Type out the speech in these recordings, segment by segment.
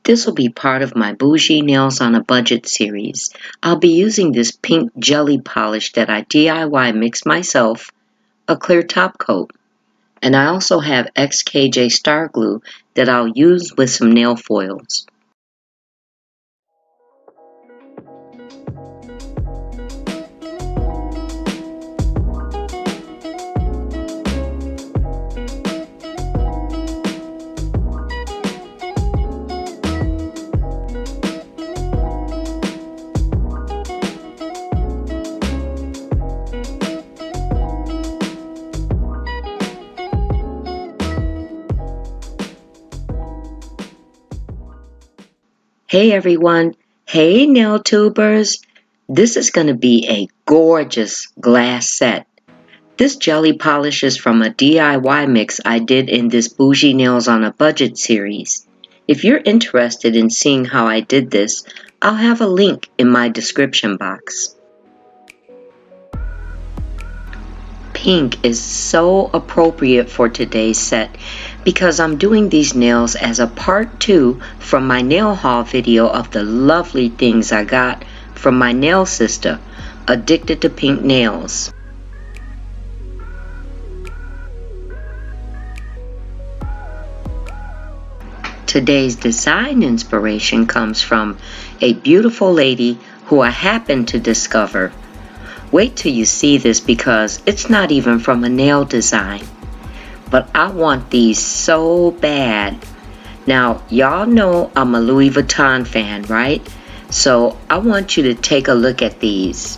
This will be part of my Bougie Nails on a Budget series. I'll be using this pink jelly polish that I DIY mixed myself, a clear top coat, and I also have XKJ Star Glue that I'll use with some nail foils. Hey everyone, hey NailTubers! This is going to be a gorgeous glass set. This jelly polish is from a DIY mix I did in this Bougie Nails on a Budget series. If you're interested in seeing how I did this, I'll have a link in my description box. Pink is so appropriate for today's set because I'm doing these nails as a part 2 from my nail haul video of the lovely things I got from my nail sister, Addicted2pinkNails. Today's design inspiration comes from a beautiful lady who I happened to discover. Wait till you see this because it's not even from a nail design. But I want these so bad. Now, y'all know I'm a Louis Vuitton fan, right? So I want you to take a look at these.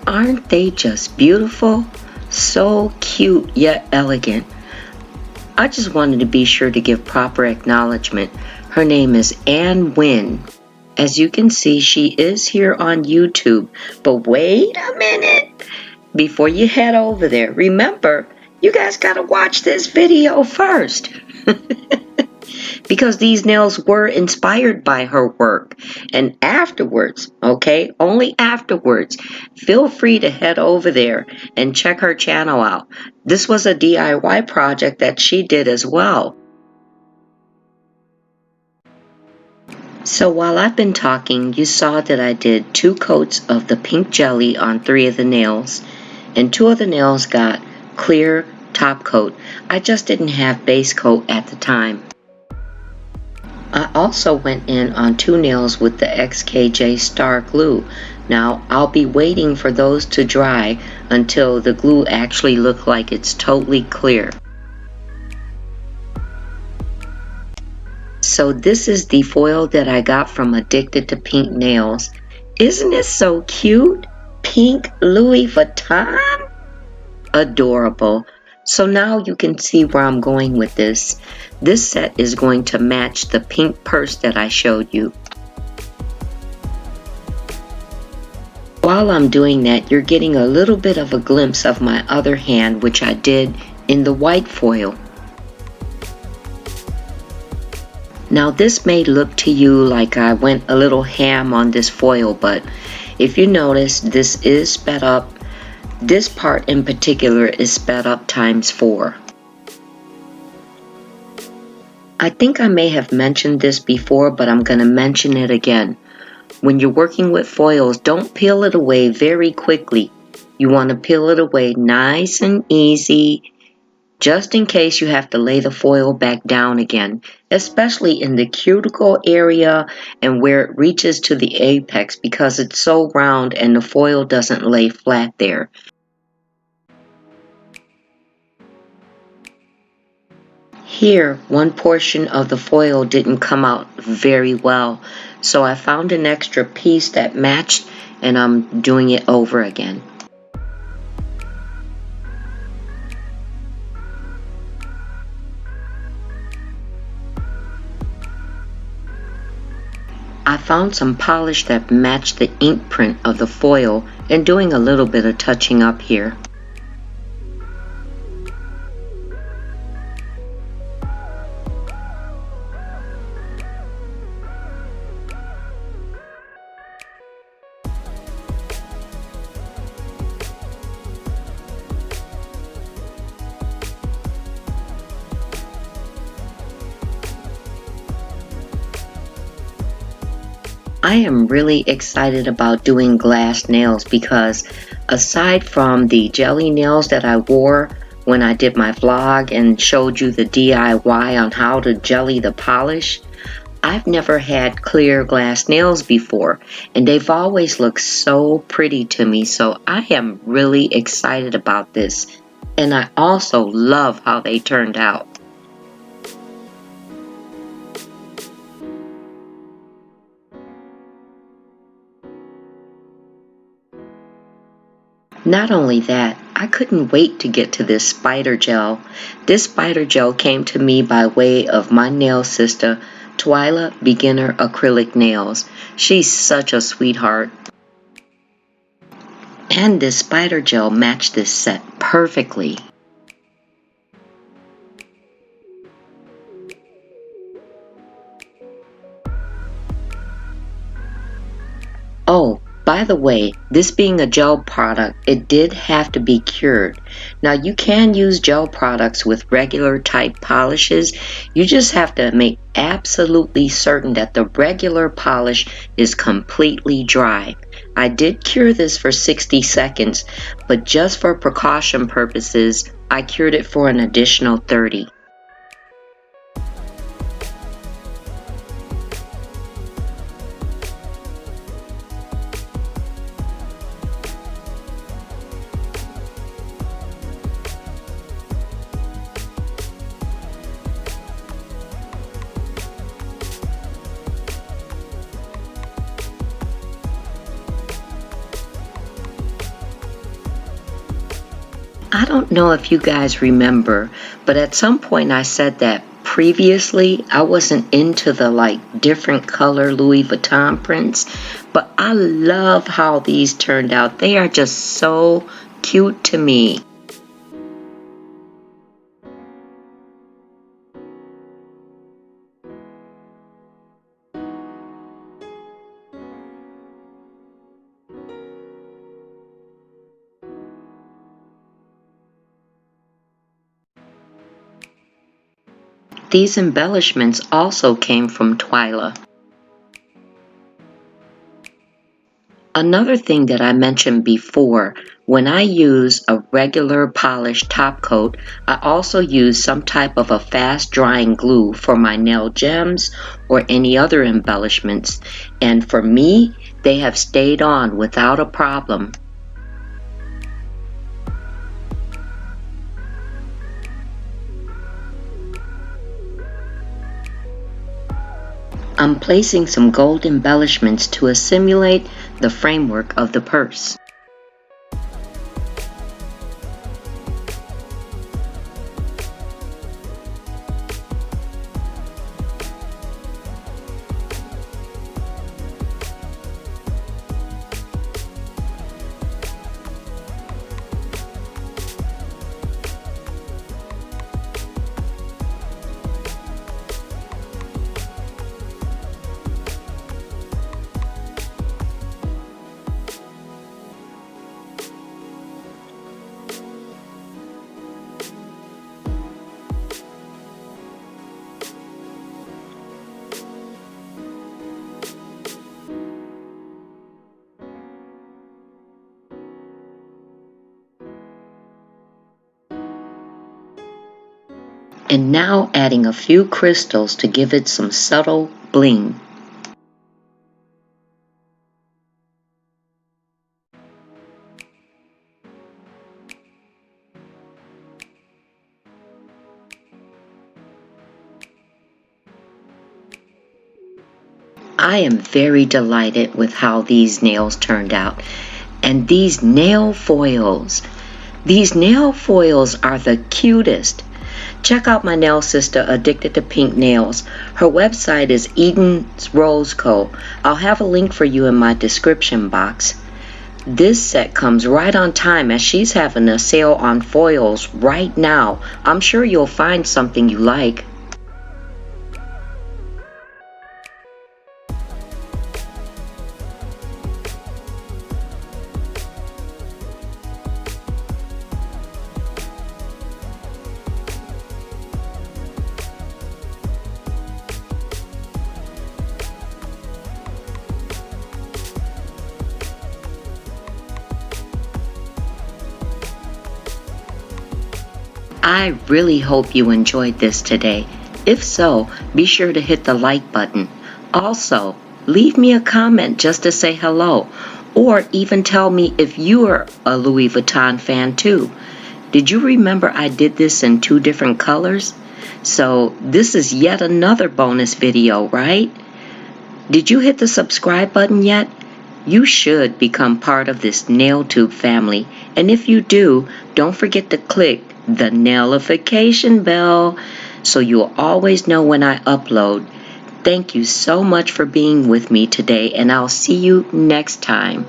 Aren't they just beautiful? So cute yet elegant. I just wanted to be sure to give proper acknowledgement. Her name is Ann Wynn. As you can see, she is here on YouTube. But wait a minute. Before you head over there, remember, you guys gotta watch this video first. Because these nails were inspired by her work. And afterwards, okay, only afterwards, feel free to head over there and check her channel out. This was a DIY project that she did as well. So while I've been talking, you saw that I did 2 coats of the pink jelly on 3 of the nails, and 2 of the nails got clear top coat. I just didn't have base coat at the time. I also went in on 2 nails with the XKJ Star Glue. Now I'll be waiting for those to dry until the glue actually looks like it's totally clear. So this is the foil that I got from Addicted2pinkNails. Isn't it so cute? Pink Louis Vuitton? Adorable. So now you can see where I'm going with this. This set is going to match the pink purse that I showed you. While I'm doing that, you're getting a little bit of a glimpse of my other hand, which I did in the white foil. Now this may look to you like I went a little ham on this foil, but if you notice, this is sped up. This part in particular is sped up ×4. I think I may have mentioned this before, but I'm going to mention it again. When you're working with foils, don't peel it away very quickly. You want to peel it away nice and easy, just in case you have to lay the foil back down again, especially in the cuticle area and where it reaches to the apex because it's so round and the foil doesn't lay flat there. Here, one portion of the foil didn't come out very well, so I found an extra piece that matched and I'm doing it over again. I found some polish that matched the ink print of the foil and doing a little bit of touching up here. I am really excited about doing glass nails because aside from the jelly nails that I wore when I did my vlog and showed you the DIY on how to jelly the polish, I've never had clear glass nails before, and they've always looked so pretty to me, so I am really excited about this, and I also love how they turned out. Not only that, I couldn't wait to get to this spider gel. This spider gel came to me by way of my nail sister, Twila Beginner acrylic nails. She's such a sweetheart. And this spider gel matched this set perfectly. Oh, by the way, this being a gel product, it did have to be cured. Now you can use gel products with regular type polishes. You just have to make absolutely certain that the regular polish is completely dry. I did cure this for 60 seconds, but just for precaution purposes, I cured it for an additional 30. I don't know if you guys remember, but at some point I said that previously I wasn't into the different color Louis Vuitton prints, but I love how these turned out. They are just so cute to me. These embellishments also came from Twila. Another thing that I mentioned before, when I use a regular polished top coat, I also use some type of a fast drying glue for my nail gems or any other embellishments, and for me, they have stayed on without a problem. I'm placing some gold embellishments to simulate the framework of the purse. And now adding a few crystals to give it some subtle bling. I am very delighted with how these nails turned out. And these nail foils. These nail foils are the cutest. Check out my nail sister, Addicted2pinkNails. Her website is Eden's Rose Co. I'll have a link for you in my description box. This set comes right on time as she's having a sale on foils right now. I'm sure you'll find something you like. I really hope you enjoyed this today. If so, be sure to hit the like button. Also, leave me a comment just to say hello, or even tell me if you are a Louis Vuitton fan too. Did you remember I did this in 2 different colors? So this is yet another bonus video, right? Did you hit the subscribe button yet? You should become part of this NailTube family, and if you do, don't forget to click the notification bell so you'll always know when I upload. Thank you so much for being with me today, and I'll see you next time.